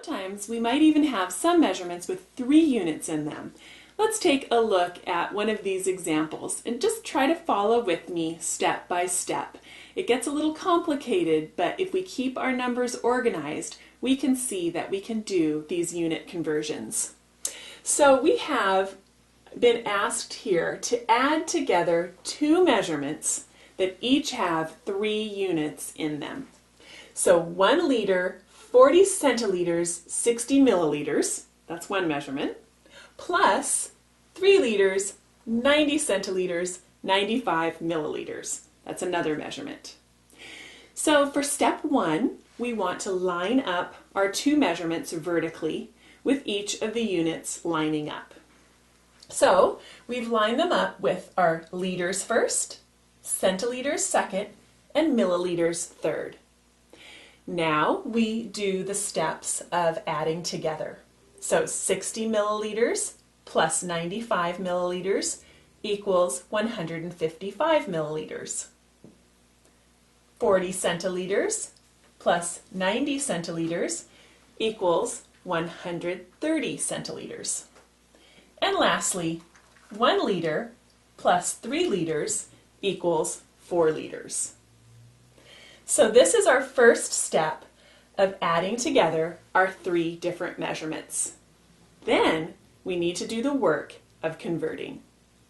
sometimes we might even have some measurements with 3 units in them. Let's take a look at one of these examples and just try to follow with me step by step. It gets a little complicated, but if we keep our numbers organized, we can see that we can do these unit conversions. So we have been asked here to add together 2 measurements that each have 3 units in them. So 1 liter, 40 centiliters, 60 milliliters, that's one measurement, plus 3 liters, 90 centiliters, 95 milliliters. That's another measurement. So for step 1, we want to line up our 2 measurements vertically with each of the units lining up. So we've lined them up with our liters first, centiliters second, and milliliters third. Now we do the steps of adding together. So 60 milliliters plus 95 milliliters equals 155 milliliters. 40 centiliters plus 90 centiliters equals 130 centiliters. And lastly, 1 liter plus 3 liters equals 4 liters. So this is our first step of adding together our 3 different measurements. Then we need to do the work of converting.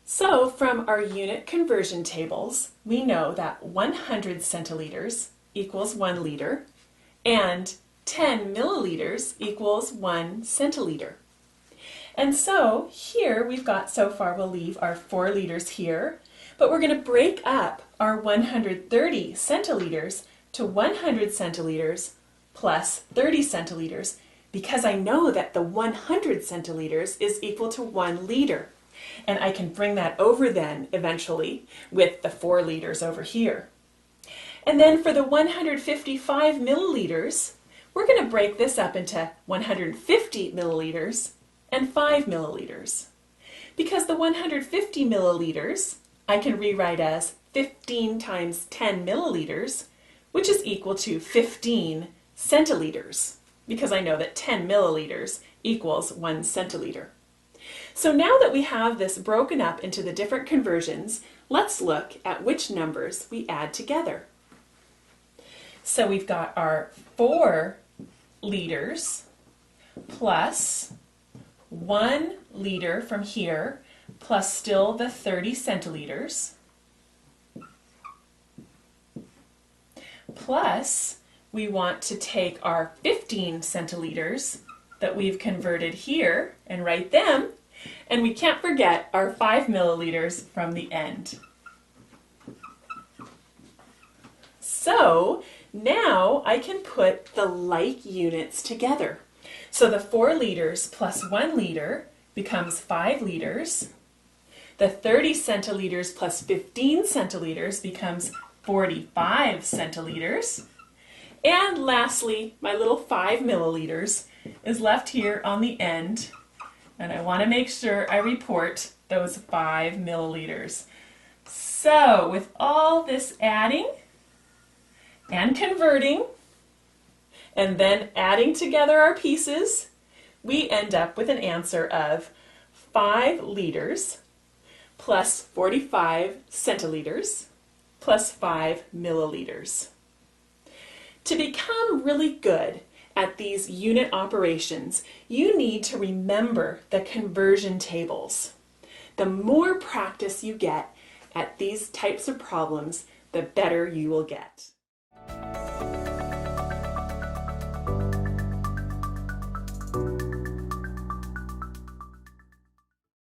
So from our unit conversion tables, we know that 100 centiliters equals 1 liter and 10 milliliters equals 1 centiliter. And so here we've got, so far we'll leave our 4 liters here, but we're going to break up our 130 centiliters to 100 centiliters plus 30 centiliters because I know that the 100 centiliters is equal to 1 liter. And I can bring that over then eventually with the 4 liters over here. And then for the 155 milliliters, we're going to break this up into 150 milliliters and 5 milliliters. Because the 150 milliliters I can rewrite as 15 times 10 milliliters, which is equal to 15 centiliters, because I know that 10 milliliters equals 1 centiliter. So now that we have this broken up into the different conversions, let's look at which numbers we add together. So we've got our 4 liters plus 1 liter from here, plus still the 30 centiliters, plus we want to take our 15 centiliters that we've converted here and write them, and we can't forget our 5 milliliters from the end. So now I can put the like units together. So the 4 liters plus 1 liter becomes 5 liters. The 30 centiliters plus 15 centiliters becomes 45 centiliters. And lastly, my little 5 milliliters is left here on the end, and I want to make sure I report those 5 milliliters. So with all this adding and converting, and then adding together our pieces, we end up with an answer of 5 liters plus 45 centiliters plus 5 milliliters. To become really good at these unit operations, you need to remember the conversion tables. The more practice you get at these types of problems, the better you will get.